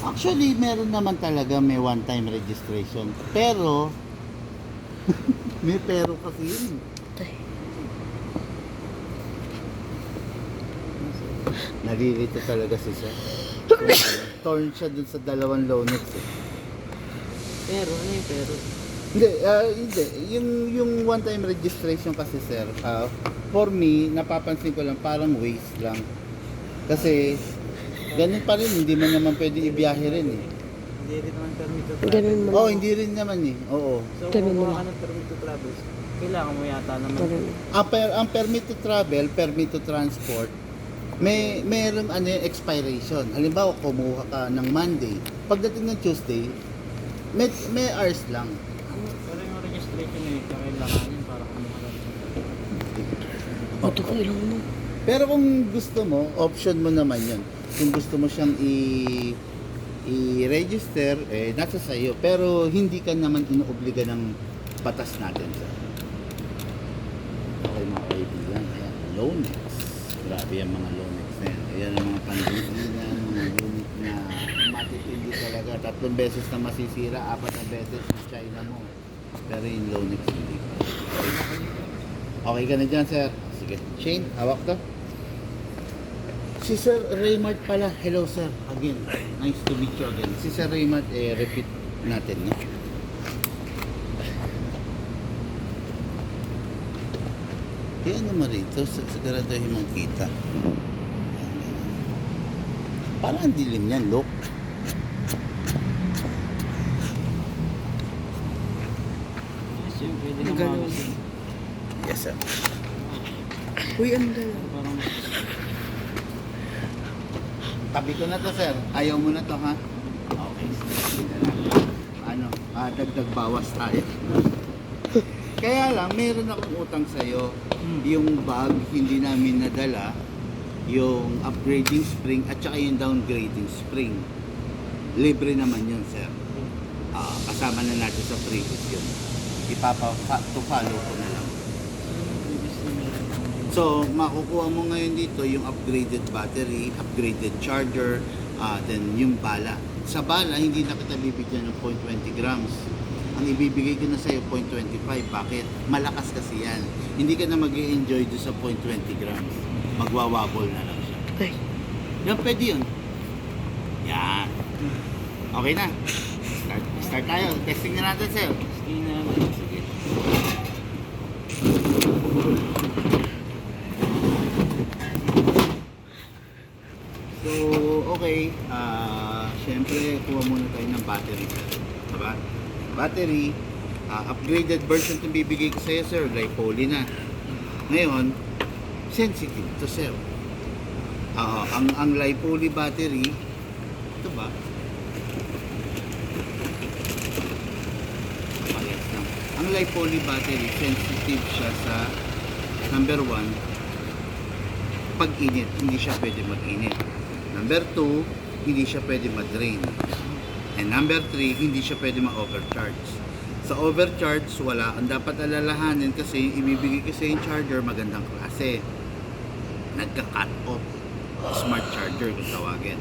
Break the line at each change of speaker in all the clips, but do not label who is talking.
Actually, meron naman talaga may one-time registration. Pero, may pero kasi yun.
Tay.
Nalilito talaga si Sir. Torn siya dun sa dalawang low necks eh.
Pero, ano yung pero?
Hindi. Yung one-time registration kasi sir, for me, napapansin ko lang parang waste lang. Kasi, ganun pa rin, hindi mo naman pwede ibiyahe rin eh.
Hindi rin naman permit to
Ganun
travel.
mo.
Oo, hindi rin naman eh. Oo.
So,
Ganun
kung
mo
kuha ka
lang.
ng permit to travel, kailangan mo yata naman.
Ganun.
Ang permit to travel, permit to transport, mayroong expiration. Halimbawa, kumuha ka ng Monday. Pagdating ng Tuesday, may hours lang.
Pero yung registration eh, kailangan yun para kumuha lang.
Ito ko ilang mo.
Pero kung gusto mo, option mo naman yun. Kung gusto mo siyang i-register, nasa sa'yo. Pero hindi ka naman inuobliga ng batas natin. Sir. Okay mga kaibigan, ayan, Lonex. Grabe yung mga Lonex na yan. Ayan ang mga pandemic mga unit na matitindi talaga. 3 beses na masisira, 4 na beses sa China mo. Pero yung Lonex hindi pa. Okay ka na dyan, sir? Sige. Shane, hawak to. Si Sir Raymart pala. Hello, sir. Again. Nice to meet you again. Si Sir Raymart, repeat natin, no? Yan naman rito. Siguraduhin mong kita. Parang ang dilim yan, look.
Yes, yung pwede
Ang
na
ganun.
mga
Yes, sir.
Uy, ang dala.
parang
Tabi ko na to, sir. Ayaw mo na to, ha? Okay. Sige na lang. Ano? Dagdag bawas tayo. Kaya lang, meron akong utang sa'yo. Yung bag, hindi namin nadala. Yung upgrading spring at saka yung downgrading spring. Libre naman yun, sir. Kasama na natin sa previous yun. To follow ko na lang.
previous na meron akong
So, makukuha mo ngayon dito yung upgraded battery, upgraded charger, then yung bala. Sa bala, hindi na kita bibigyan ng 0.20 grams. Ang ibibigay ko na sa'yo, 0.25. Bakit? Malakas kasi yan. Hindi ka na mag-i-enjoy doon sa 0.20 grams. Magwawabol na lang siya.
Ay.
Yan, pwede yun. Yan. Okay na. Start tayo. Testing na natin, sir.
Sige na.
Sige. So, okay. Siyempre, kuha muna tayo ng battery. Diba? Battery, upgraded version itong bibigay ko sa'yo, sir. Lipoly na. Ngayon, sensitive to cell. Ang Lipoly battery, ito ba? Parehas lang. Ang Lipoly battery, sensitive siya sa number 1, pag-init, hindi siya pwede mag-init. Number 2, hindi siya pwede mag-drain. And number 3, hindi siya pwede ma-overcharge. Sa overcharge, wala. Ang dapat alalahanin kasi yung ibibigay kasi yung charger, magandang klase. Nagka-cut off. Smart charger kung tawagin.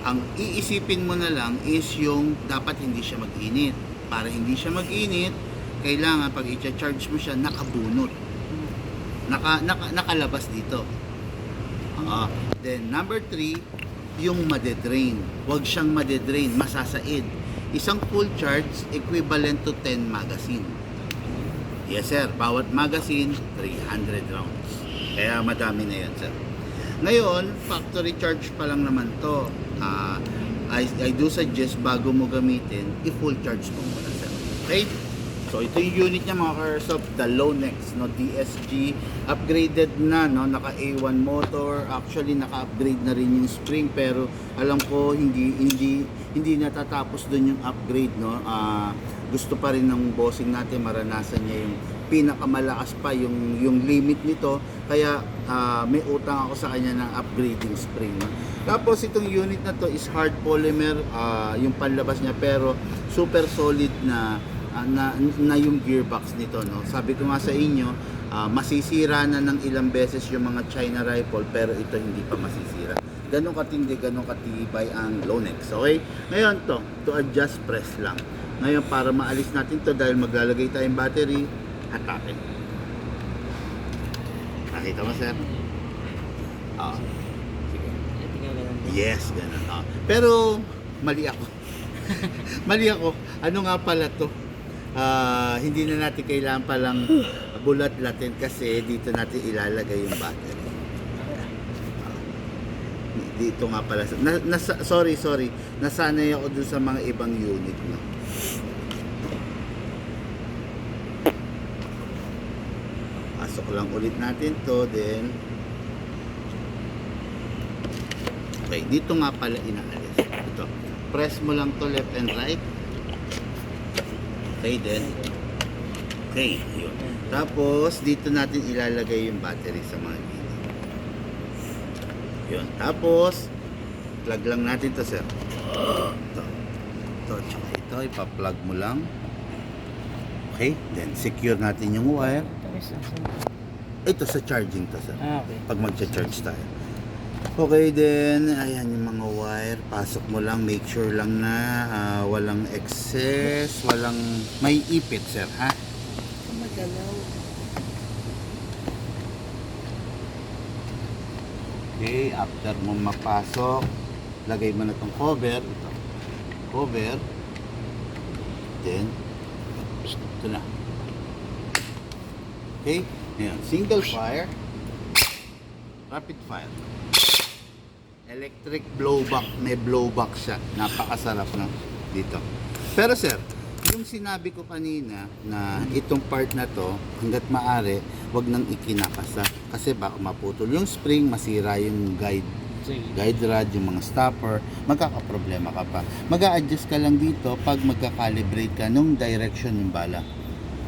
Ang iisipin mo na lang is yung dapat hindi siya mag-init. Para hindi siya mag-init, kailangan pag i-charge mo siya, nakabunot. Nakalabas dito. Then number 3, yung madedrain. Huwag siyang madedrain, masasaid. Isang full charge equivalent to 10 magazine. Yes sir, bawat magazine 300 rounds. Kaya madami na yan sir. Ngayon, factory charge pa lang naman to. I do suggest bago mo gamitin, i-full charge mo muna sir. Okay? So ito yung unit niya mga Caresoft, the Lonex, no, DSG, upgraded na, no, naka A1 motor, actually naka-upgrade na rin yung spring, pero alam ko hindi natatapos doon yung upgrade, no. Gusto pa rin ng bossing natin maranasan niya yung pinakamalakas pa yung limit nito, kaya may utang ako sa kanya ng upgrading spring, no? Tapos itong unit na to is hard polymer, yung panlabas niya, pero super solid na yung gearbox nito, no. Sabi ko nga sa inyo, masisira na ng ilang beses yung mga China rifle, pero ito hindi pa masisira. Ganun katindi, ganun katibay ang Lonex. Okay? Ngayon to adjust, press lang. Ngayon, para maalis natin to dahil maglalagay tayong battery, hatakin. Nakita mo, sir? Oo. Sige.
Tingnan ganun.
Yes, ganun. Pero, mali ako. Mali ako. Ano nga pala to? Hindi na natin kailangan palang bulat-latin kasi dito natin ilalagay yung battery. Dito nga pala. Sorry. Nasanay ako dun sa mga ibang unit. No? Pasok lang ulit natin to. Then, okay, dito nga pala inaalis. Ito. Press mo lang to left and right. Okay, then. Okay, yun. Tapos, dito natin ilalagay yung battery sa mga gilid. Yun. Tapos, plug lang natin to, sir. Ito. Ito, tsaka ito. Ipa-plug mo lang. Okay, then secure natin yung wire. Ito sa charging to, sir.
Okay.
Pag magcha-charge tayo. Okay, then, ayan yung mga wire. Pasok mo lang. Make sure lang na walang excess, walang may ipit, sir, ha?
Magalaw.
Okay, after mo mapasok, lagay mo na itong cover. Ito. Cover. Then, ito na. Okay, ayan. Single fire. Rapid fire. Electric blowback. May blowback siya. Napakasarap na dito. Pero sir, yung sinabi ko kanina na itong part na to, hanggat maaari, wag nang ikinakasa. Kasi baka maputol yung spring, masira yung guide rod, yung mga stopper, magkakaproblema ka pa. Mag-a-adjust ka lang dito pag magka-calibrate ka nung direction ng bala.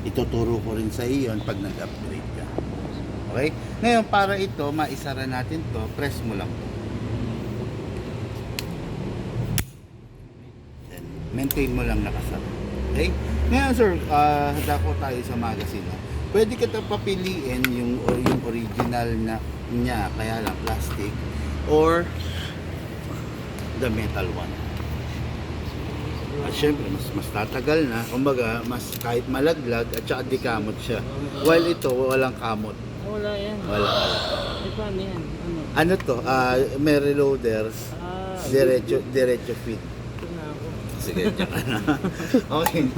Ituturo ko rin sa iyo pag nag-upgrade ka. Okay? Ngayon, para ito, maisara natin to, press mo lang to. Then, maintain mo lang nakasara. Okay? Ngayon, sir, dako tayo sa magazine. Pwede kita papiliin yung original na niya, kaya lang plastic, or the metal one. At syempre, mas tatagal na. Kumbaga, mas kahit malaglag at saka di kamot siya. While ito, walang kamot.
Wala yan.
Wala.
Paano yan? Ano?
Ano to? May reloaders. Diretso fit.
Ito na ako.
Sige, tsaka na. Okay.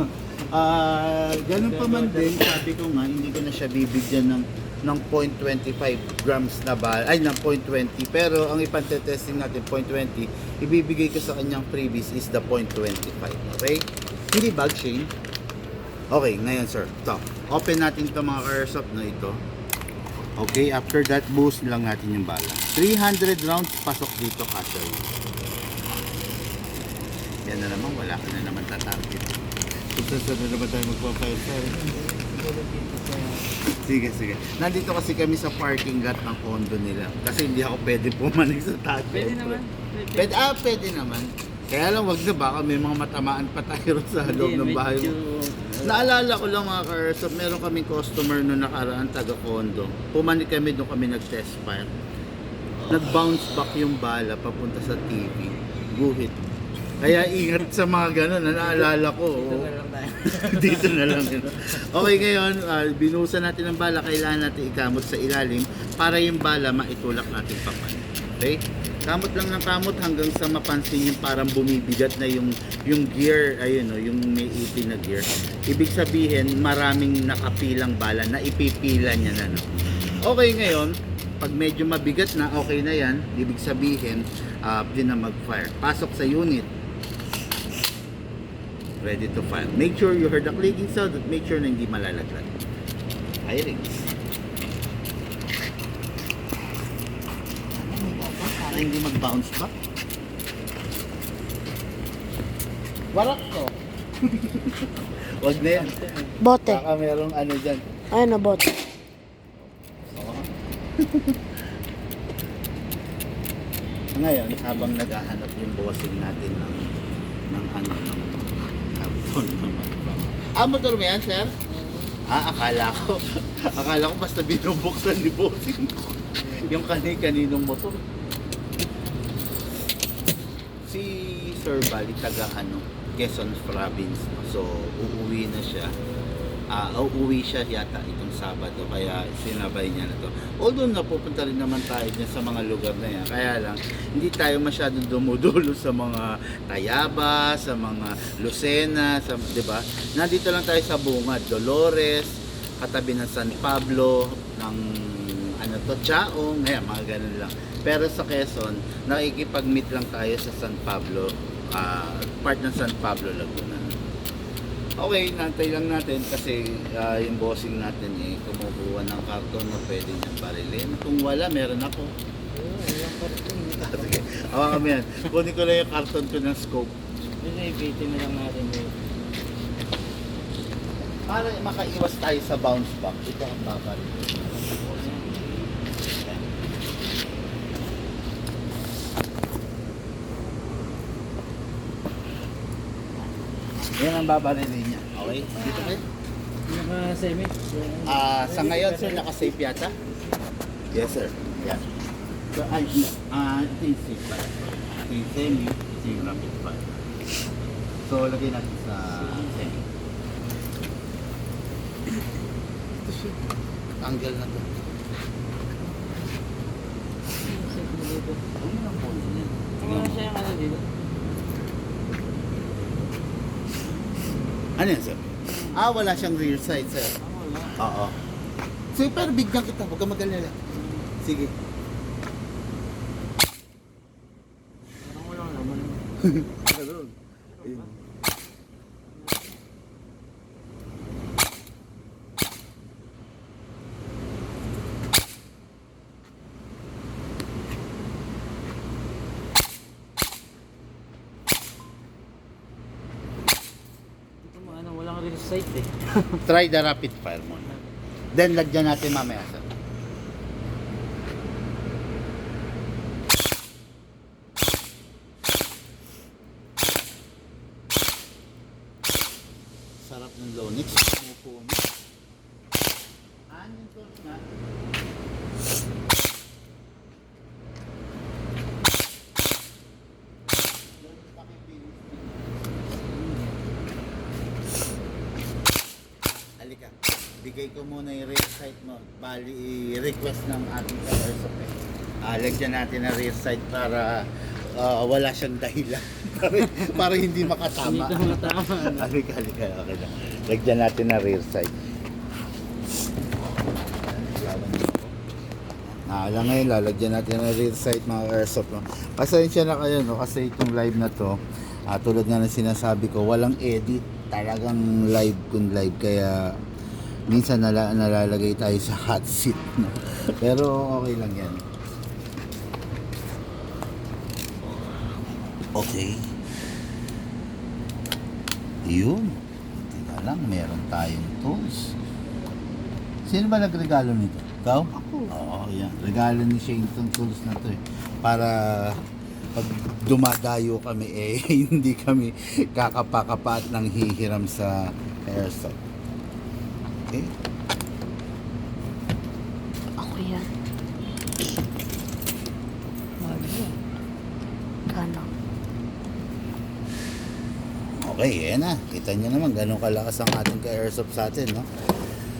Ganun pa man din, sabi ko nga, hindi ko na siya bibigyan ng 0.25 grams na bala, ay ng 0.20, pero ang ipante-testing natin 0.20, ibibigay ko sa kanyang freebies is the 0.25, okay? Hindi bag, Shane. Okay, ngayon sir, ito, open natin ito mga airsoft na ito. Okay, after that, boost lang natin yung bala. 300 rounds, pasok dito kasha. Yan na naman, wala ka na naman tatarget. Susunod na naman tayo magpa-fire, sir. Sige. Nandito kasi kami sa parking lot ng condo nila. Kasi hindi ako pwede pumanig sa taas.
Pwede naman.
Pwede naman. Kaya lang wag na baka may mga matamaan pa tayo sa loob ng bahay mo. Naalala ko lang mga ka-airsoft, meron kaming customer no nakaraan taga-condo. Pumanig kami doon kami nag-test fire. Nag-bounce back yung bala papunta sa TV. Guhit. Kaya ingat sa mga gano'n, naalala ko. Dito na lang yun. Okay, ngayon, binuhusan natin ang bala, kailangan natin ikamot sa ilalim para yung bala maitulak natin papan. Okay? Kamot lang ng kamot hanggang sa mapansin yung parang bumibigat na yung gear, ayun o, yung may ipin na gear. Ibig sabihin, maraming nakapilang bala na ipipila niya na. No? Okay, ngayon, pag medyo mabigat na, okay na yan, ibig sabihin, din na mag-fire. Pasok sa unit. Ready to fire. Make sure you heard the clicking sound at make sure na hindi malalaglag. Firing. Para hindi mag-bounce back. Warak ko. Wag na yan.
Bote.
Baka merong ano dyan.
Ayun na, bote.
Ngayon, habang naghahanap yung bossing natin ng karton. Motor mo yan, sir? Akala ko basta binubuksan ni bossing yung kaninong motor. Si Sir Bali, taga Quezon Province. So, uuwi na siya. Uuwi siya yata itong Sabado, kaya sinabay niya na to. Although napupunta rin naman tayo dyan sa mga lugar na yan, kaya lang hindi tayo masyadong dumudulo sa mga Tayaba, sa mga Lucena, di ba? Nandito lang tayo sa Bungad, Dolores, katabi ng San Pablo, ng Chaong, ayan, mga ganun lang. Pero sa Quezon, nakikipag-meet lang tayo sa San Pablo, part ng San Pablo, Laguna. Okay, nantay lang natin kasi yung bossing natin kumukuha ng karton na pwede niyang barilin. Kung wala, meron ako.
Yung karton.
Sige, awa kami yan. Kunin ko lang yung karton ko ng scope.
Yun ay bitin na lang natin yun.
Para makaiwas tayo sa bounce back, ito ang babarilin. Yan ang babarilin niya. Okay? Dito kayo.
Naka-semi?
Sa ngayon, sir, naka-safe yata? Yes, sir. Yan. So, ito yung safe file. Ito yung semi, ito yung rapid file. So, lagay natin sa semi. Ito siya. Tanggal na to. Ano ang phone niya?
Wala siya yung ano dito.
Ano yan, sir? Wala siyang rear side, sir.
Wala.
Oo. Sige, pero bigyan kita. Huwag ka mag-alala. Sige.
Parang wala naman.
Meron. Ayun.
Ito mo, walang real sight eh.
Try the rapid fire muna. Then, lagyan natin mamaya, sir. Sarap ng Lonix. Umupo mo. Yung tools nga. Halika, bigay ko muna yung rear sight mo. Bali, i-request ng ating ka-airsoft lagyan natin ang rear sight para wala siyang dahilan. para hindi makatama.
Hindi ka makatama.
Halika, okay lang. Lagyan natin ang rear sight. Alam ngayon, lalagyan natin ang rear sight mga airsoft. No? Pasensya na kayo, no? Kasi itong live na to, tulad nga ng sinasabi ko, walang edit. Talagang live kung live. Kaya minsan nalalagay tayo sa hot seat. No? Pero okay lang yan. Okay. Yun. Tingnan lang, meron tayong tools. Sino ba nagregalo nito? Ikaw?
Ako.
Oo, yan. Regalo ni Shane itong tools na to para pag dumadayo kami hindi kami kakapa-kapa at nang hihiram sa airsoft. Okay?
Ako yan. Kano?
Okay, yan na. Kita nyo naman ganun kalakas ang ating ka-airsoft sa atin, no?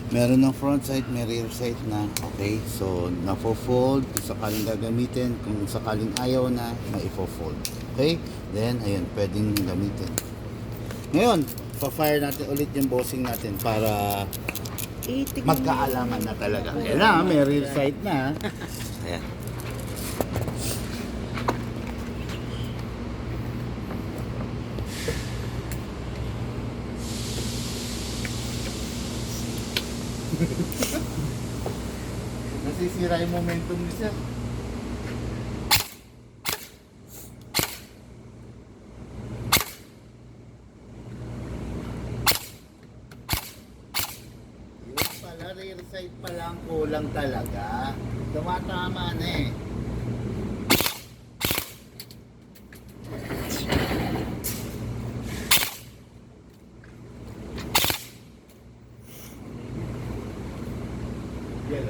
Meron ng front sight, may rear sight na. Okay, so na-fold kung sakaling gagamitin. Kung sakaling ayaw na, ma-fold. Okay, then ayun, pwedeng gamitin. Ngayon, pa-fire natin ulit yung bossing natin para magkaalaman na talaga. Ayan na, may rear sight na. Ayan. Nasisira yung momentum ni sir. Yun pala, rear side pa lang kulang talaga. Tumatama na eh. Yan.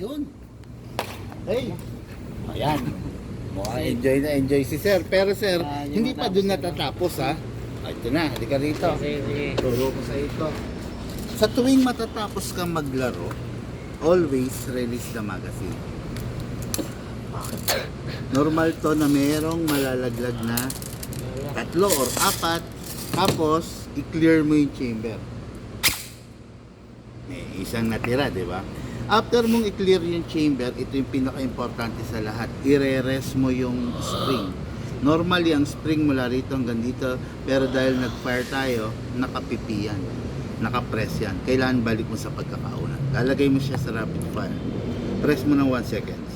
Yun. Hey. Ayan. Mukhang enjoy si sir. Pero sir, hindi pa dun natatapos ha. Ito na, halika rito.
Sige.
Turo ko sa ito. Sa tuwing matatapos kang maglaro, always release the magazine. Normal to na merong malalaglag na 3 or 4, tapos i-clear mo yung chamber. May isang natira, di ba? After mong i-clear yung chamber, ito yung pinaka-importante sa lahat. I-re-rest mo yung spring. Normally, ang spring mula rito hanggang dito, pero dahil nag-fire tayo, nakapipi yan. Nakapress yan. Kailangan balik mo sa pagkakauna. Lalagay mo siya sa rapid fire. Press mo ng 1 seconds.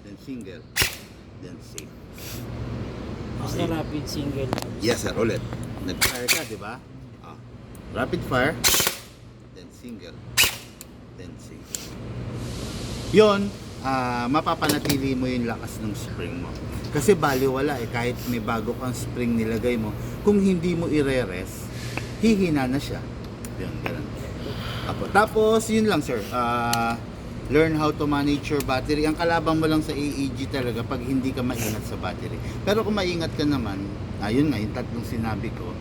Then single. Then safe.
Basta rapid single.
Yes sir, ulit. Nag-fire ka, di ba? Rapid fire. Then single. Then safe. Yun, mapapanatili mo yung lakas ng spring mo. Kasi baliwala eh, kahit may bago kang spring nilagay mo, kung hindi mo i-re-rest, hihina na siya. Yun, ganun. Tapos, yun lang sir, learn how to manage your battery. Ang kalabang mo lang sa AEG talaga pag hindi ka maingat sa battery. Pero kung maingat ka naman, yun nga, yung tatlong sinabi ko,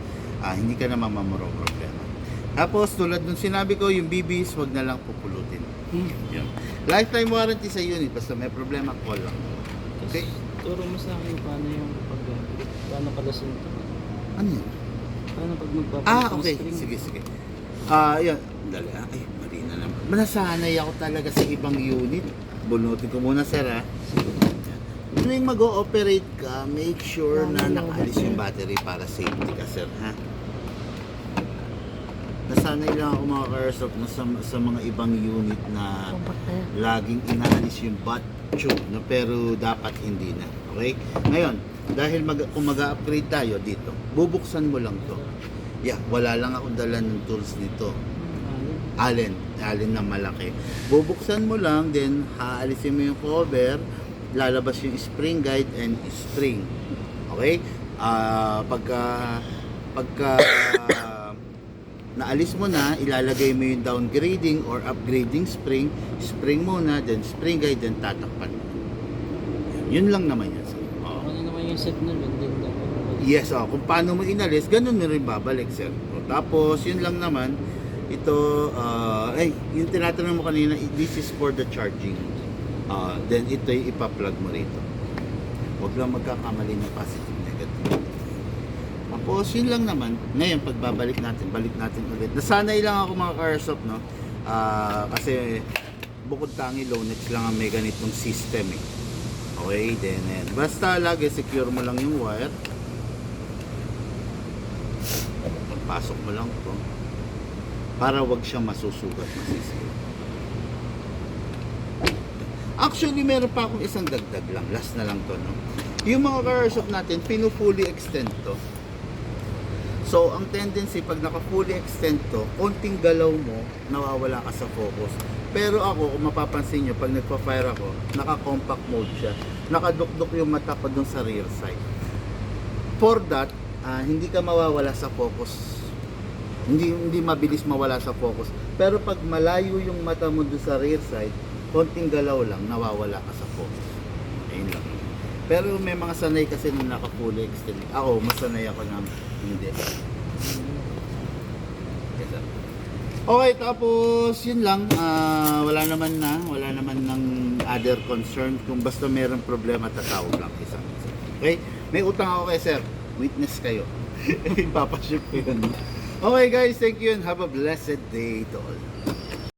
hindi ka naman mamurong problema. Tapos, tulad nung sinabi ko, yung BBs, wag na lang pupulutin. Yun. Lifetime warranty sa unit, basta may problema, call lang. Okay?
Turo mo sa akin paano palasin ito.
Ano yun?
Paano pag magpapalit ng
Okay.
string?
Sige. Yun. Dali. Ay, mali na naman. Nasanay ako talaga sa ibang unit. Bunutin ko muna, sir, ha? Tuwing mag-ooperate ka, make sure na nakaalis yung battery para safety ka, sir, ha? Nasanay lang ako mga ka-airsoft na sa mga ibang unit na laging inaalis yung butt tube, no? Pero dapat hindi na. Okay? Ngayon, dahil kung mag-upgrade tayo dito, bubuksan mo lang to. Yeah, wala lang ako dala ng tools nito. Allen na malaki. Bubuksan mo lang, then haalisin mo yung cover, lalabas yung spring guide and spring. Okay? Pagka naalis mo na, ilalagay mo yung downgrading or upgrading spring muna, then spring guide, then tatakpan mo. Yun lang naman yan.
Ano naman yung set nun?
Yes, kung paano mo inalis, ganun mo rin babalik, sir. Tapos, yun lang naman, ito, yung tinatanong mo kanina, this is for the charging. Then, ito yung ipa-plug mo rito. Huwag lang magkakamali ng positive, negative. Tapos, yun lang naman. Ngayon, pagbabalik natin, balik natin ulit. Nasanay lang ako mga ka-airsoft, no? Kasi, bukod tangi, Lonex lang ang may ganitong system, eh. Okay, then, basta lagi, secure mo lang yung wire. Pagpasok mo lang to para wag siyang masusugat, masisira. Actually, meron pa akong isang dagdag lang. Last na lang to, no? Yung mga ka-airsoft natin, pinu-fully extend to. So, ang tendency, pag naka-fully extend to, konting galaw mo, nawawala ka sa focus. Pero ako, kung mapapansin nyo, pag nagpa-fire ako, naka-compact mode siya. Nakadukduk yung mata ko dun sa rear side. For that, hindi ka mawawala sa focus. Hindi mabilis mawala sa focus. Pero pag malayo yung mata mo dun sa rear side, konting galaw lang, nawawala ka sa focus. Ayun lang. Pero may mga sanay kasi nung naka-fully extend. Ako, masanay ako na hindi. Yes, sir. Okay, tapos yun lang. Wala naman ng other concern. Kung basta mayroong problema, tatawag lang isa. Okay? May utang ako kay sir. Witness kayo. Papaship ko yun. Okay guys, thank you and have a blessed day to all.